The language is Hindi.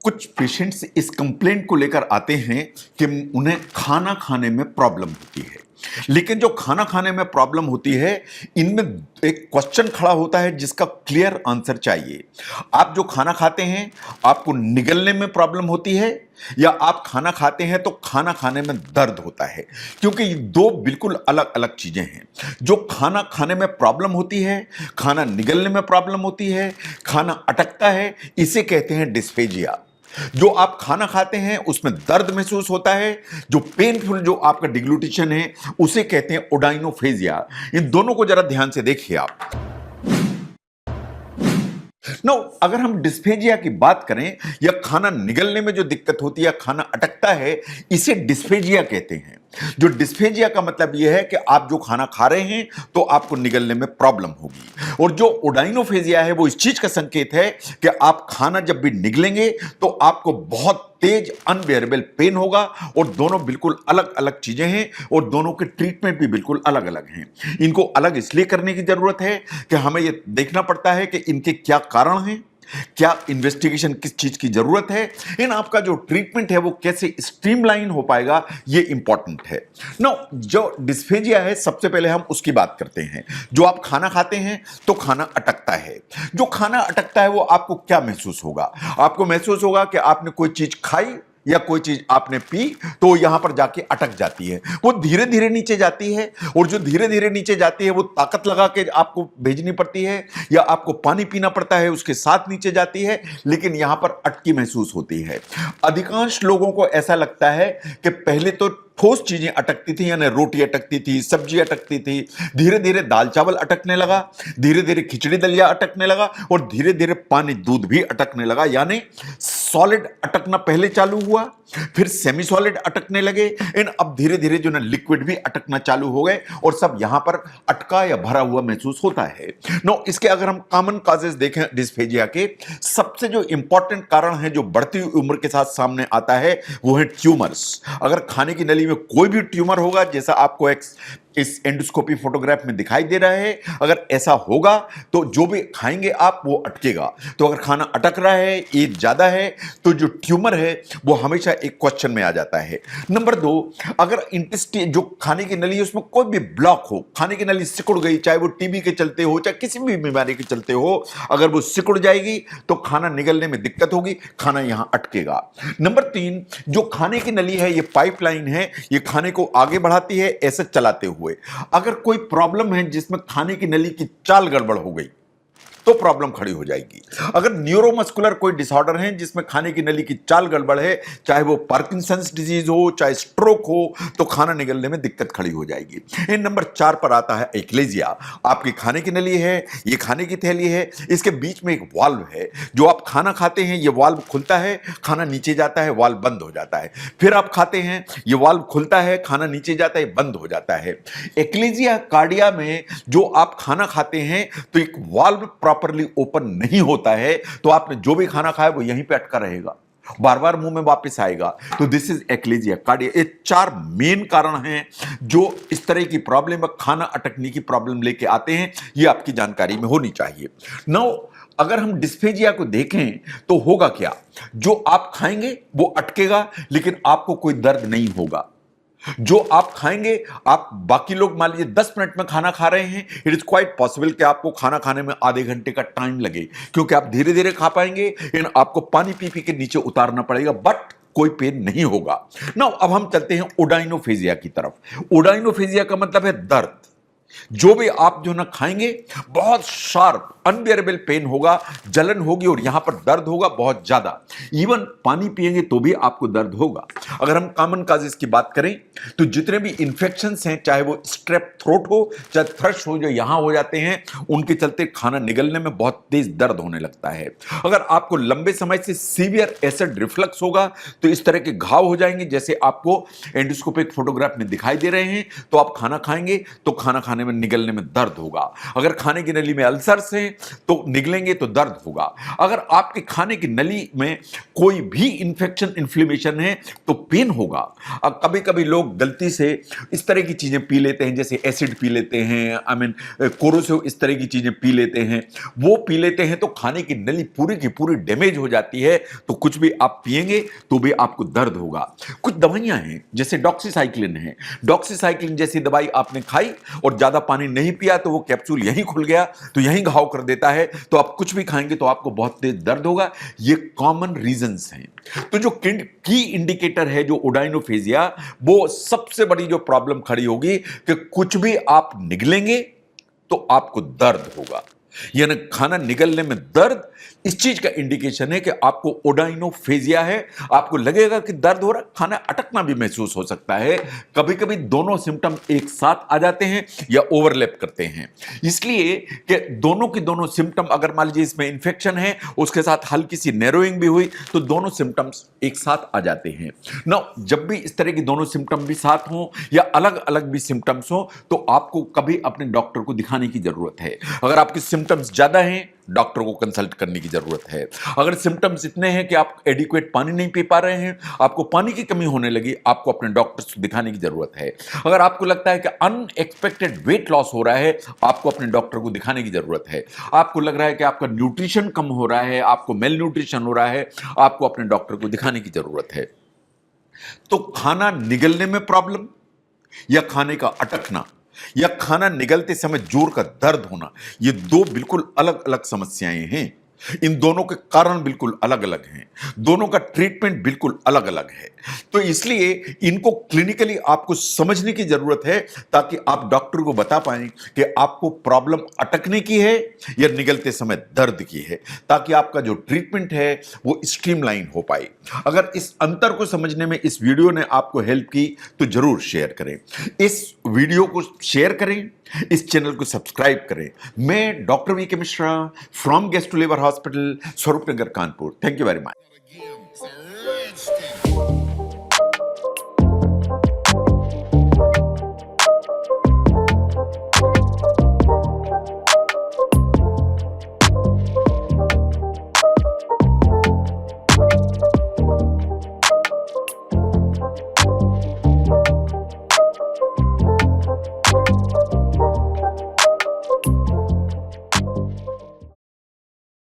कुछ पेशेंट्स इस कंप्लेंट को लेकर आते हैं कि उन्हें खाना खाने में प्रॉब्लम होती है। लेकिन जो खाना खाने में प्रॉब्लम होती है, इनमें एक क्वेश्चन खड़ा होता है जिसका क्लियर आंसर चाहिए। आप जो खाना खाते हैं, आपको निगलने में प्रॉब्लम होती है, या आप खाना खाते हैं तो खाना खाने में दर्द होता है? क्योंकि ये दो बिल्कुल अलग अलग चीजें हैं। जो खाना खाने में प्रॉब्लम होती है, खाना निगलने में प्रॉब्लम होती है, खाना अटकता है, इसे कहते हैं डिस्फेजिया। जो आप खाना खाते हैं उसमें दर्द महसूस होता है, जो पेनफुल जो आपका डिग्लूटिशन है उसे कहते हैं ओडाइनोफेजिया। इन दोनों को जरा ध्यान से देखिए आप। नो, अगर हम डिस्फेजिया की बात करें, या खाना निगलने में जो दिक्कत होती है, खाना अटकता है, इसे डिस्फेजिया कहते हैं। जो डिस्फेजिया का मतलब यह है कि आप जो खाना खा रहे हैं तो आपको निगलने में प्रॉब्लम होगी, और जो ओडाइनोफेजिया है वो इस चीज का संकेत है कि आप खाना जब भी निगलेंगे तो आपको बहुत तेज अनबेरेबल पेन होगा। और दोनों बिल्कुल अलग अलग चीजें हैं, और दोनों के ट्रीटमेंट भी बिल्कुल अलग अलग हैं। इनको अलग इसलिए करने की जरूरत है कि हमें यह देखना पड़ता है कि इनके क्या कारण हैं, क्या इन्वेस्टिगेशन किस चीज की जरूरत है, इन आपका जो ट्रीटमेंट है वो कैसे स्ट्रीमलाइन हो पाएगा, ये इंपॉर्टेंट है। नो, जो डिस्फेजिया है, सबसे पहले हम उसकी बात करते हैं। जो आप खाना खाते हैं तो खाना अटकता है। जो खाना अटकता है वो आपको क्या महसूस होगा? आपको महसूस होगा कि आपने कोई चीज खाई या कोई चीज आपने पी तो यहां पर जाके अटक जाती है, वो धीरे धीरे नीचे जाती है, और जो धीरे धीरे नीचे जाती है वो ताकत लगा के आपको भेजनी पड़ती है, या आपको पानी पीना पड़ता है, उसके साथ नीचे जाती है, लेकिन यहां पर अटकी महसूस होती है। अधिकांश लोगों को ऐसा लगता है कि पहले तो ठोस चीजें अटकती थी, यानी रोटी अटकती थी, सब्जी अटकती थी, धीरे धीरे दाल चावल अटकने लगा, धीरे धीरे खिचड़ी दलिया अटकने लगा, और धीरे धीरे पानी दूध भी अटकने लगा। यानी सॉलिड अटकना पहले चालू हुआ, फिर सेमी सॉलिड अटकने लगे, एंड अब धीरे धीरे जो ना लिक्विड भी अटकना चालू हो गए, और सब यहां पर अटका या भरा हुआ महसूस होता है। नो, इसके अगर हम कॉमन कॉजेज देखें डिस्फेजिया के, सबसे जो इंपॉर्टेंट कारण है जो बढ़ती हुई उम्र के साथ सामने आता है वो है ट्यूमर्स। अगर खाने की नली में कोई भी ट्यूमर होगा, जैसा आपको इस एंडोस्कोपी फोटोग्राफ में दिखाई दे रहा है, अगर ऐसा होगा तो जो भी खाएंगे आप वो अटकेगा। तो अगर खाना अटक रहा है, एज ज्यादा है, तो जो ट्यूमर है वो हमेशा एक क्वेश्चन में आ जाता है। नंबर 2, अगर इंटेस्टाइन जो खाने की नली है उसमें कोई भी ब्लॉक हो, खाने की नली सिकुड़ गई, चाहे वो टीबी के चलते हो, चाहे किसी भी बीमारी के चलते हो, अगर वो सिकुड़ जाएगी तो खाना निगलने में दिक्कत होगी, खाना यहां अटकेगा। नंबर 3, जो खाने की नली है ये पाइपलाइन है, ये खाने को आगे बढ़ाती है ऐसे चलाते हुए। अगर कोई प्रॉब्लम है जिसमें खाने की नली की चाल गड़बड़ हो गई तो प्रॉब्लम खड़ी हो जाएगी। अगर न्यूरोमस्कुलर कोई डिसऑर्डर है जिसमें खाने की नली की चाल गड़बड़ है, चाहे वो पार्किंसंस डिजीज हो, चाहे स्ट्रोक हो, तो खाना निगलने में दिक्कत खड़ी हो जाएगी। इन नंबर 4 पर आता है एक्लेजिया। आपकी खाने की नली है, ये खाने की थैली है, इसके बीच में एक वाल्व है। जो आप खाना खाते हैं ये वाल्व खुलता है, खाना नीचे जाता है, वाल्व बंद हो जाता है। फिर आप खाते हैं, ये वाल्व खुलता है, खाना नीचे जाता है, बंद हो जाता है। एक्लेजिया कार्डिया में जो आप खाना खाते हैं तो एक वाल्व प्रॉपर्ली ओपन नहीं होता है, तो आपने जो भी खाना खाया वो यहीं पे अटका रहेगा, बार बार मुंह में वापस आएगा। तो दिस इज एक्लेजिया कार्डिया। ये 4 मेन कारण हैं जो इस तरह की प्रॉब्लम, खाना अटकने की प्रॉब्लम लेके आते हैं। ये आपकी जानकारी में होनी चाहिए। नाउ, अगर हम डिस्फेजिया को देखें तो होगा क्या? जो आप खाएंगे वो अटकेगा, लेकिन आपको कोई दर्द नहीं होगा। जो आप खाएंगे, आप बाकी लोग मान लीजिए 10 मिनट में खाना खा रहे हैं, इट इज क्वाइट पॉसिबल कि आपको खाना खाने में आधे घंटे का टाइम लगे, क्योंकि आप धीरे धीरे खा पाएंगे, लेकिन आपको पानी पी पी के नीचे उतारना पड़ेगा, बट कोई पेन नहीं होगा। नाउ, अब हम चलते हैं ओडाइनोफेजिया की तरफ। ओडाइनोफेजिया का मतलब है दर्द। जो भी आप जो ना खाएंगे, बहुत शार्प अनबियरेबल पेन होगा, जलन होगी, और यहां पर दर्द होगा बहुत ज्यादा। इवन पानी पिएंगे तो भी आपको दर्द होगा। अगर हम कॉमन काजेस की बात करें तो जितने भी इंफेक्शंस हैं, चाहे वो स्ट्रेप थ्रोट हो, चाहे थ्रश हो, जो यहां हो जाते हैं, उनके चलते खाना निगलने में बहुत तेज दर्द होने लगता है। अगर आपको लंबे समय से सीवियर एसिड रिफ्लक्स होगा तो इस तरह के घाव हो जाएंगे, जैसे आपको एंडोस्कोपिक फोटोग्राफ में दिखाई दे रहे हैं। तो आप खाना खाएंगे तो खाना खाने में निगलने में दर्द होगा। अगर खाने की नली में अल्सर्स हैं तो निगलेंगे तो दर्द होगा। अगर आपके खाने की नली में कोई भी इंफेक्शन, इन्फ्लेमेशन है तो पेन होगा। कभी कभी लोग गलती से इस तरह की चीजें पी लेते हैं, जैसे एसिड पी लेते हैं, कोरोसिव, इस तरह की चीजें पी लेते हैं। वो पी लेते हैं तो खाने की नली पूरी की पूरी डैमेज हो जाती है, तो कुछ भी आप पिएंगे तो भी आपको दर्द होगा। कुछ दवाइयां हैं जैसे डॉक्सीसाइक्लिन है, डॉक्सीसाइक्लिन जैसी दवाई आपने खाई और ज्यादा पानी नहीं पिया तो वो कैप्सूल यहीं खुल गया, तो यहीं घाव कर देता है, तो आप कुछ भी खाएंगे तो आपको बहुत तेज दर्द होगा। ये कॉमन रीजंस हैं। तो जो की इंडिकेटर है जो ओडाइनोफेजिया, वो सबसे बड़ी जो प्रॉब्लम खड़ी होगी कि कुछ भी आप निगलेंगे तो आपको दर्द होगा, यानी खाना निगलने में दर्द इस चीज का इंडिकेशन है कि आपको ओडाइनोफेजिया है। आपको लगेगा कि दर्द हो रहा, खाना अटकना भी महसूस हो सकता है। कभी कभी दोनों सिम्टम एक साथ आ जाते हैं या ओवरलैप करते हैं, इसलिए कि दोनों की दोनों सिम्टम, अगर मान लीजिए इसमें इंफेक्शन है उसके साथ हल्की सी नैरोइंग भी हुई तो दोनों सिम्टम्स एक साथ आ जाते हैं ना। जब भी इस तरह की दोनों सिम्टम भी साथ हों या अलग अलग भी सिम्टम्स हो तो आपको कभी अपने डॉक्टर को दिखाने की जरूरत है। अगर आपके सिम्टम्स ज्यादा हैं, डॉक्टर को कंसल्ट करने की जरूरत है। अगर सिम्टम्स इतने हैं कि आप एडिक्वेट पानी नहीं पी पा रहे हैं, आपको पानी की कमी होने लगी, आपको अपने डॉक्टर से दिखाने की जरूरत है। अगर आपको लगता है कि अनएक्सपेक्टेड वेट लॉस हो रहा है, आपको अपने डॉक्टर को दिखाने की जरूरत है। आपको लग रहा है कि आपका न्यूट्रिशन कम हो रहा है, आपको मेल न्यूट्रिशन हो रहा है, आपको अपने डॉक्टर को दिखाने की जरूरत है। तो खाना निगलने में प्रॉब्लम या खाने का अटकना या खाना निगलते समय जोर का दर्द होना, ये दो बिल्कुल अलग अलग समस्याएं हैं। इन दोनों के कारण बिल्कुल अलग अलग हैं, दोनों का ट्रीटमेंट बिल्कुल अलग अलग है। तो इसलिए इनको क्लिनिकली आपको समझने की जरूरत है ताकि आप डॉक्टर को बता पाएं कि आपको प्रॉब्लम अटकने की है या निगलते समय दर्द की है, ताकि आपका जो ट्रीटमेंट है वो स्ट्रीमलाइन हो पाए। अगर इस अंतर को समझने में इस वीडियो ने आपको हेल्प की तो जरूर शेयर करें, इस वीडियो को शेयर करें, इस चैनल को सब्सक्राइब करें। मैं doctor V K Mishra from gastro liver hospital, Swaroop Nagar, Kanpur. Thank you very much.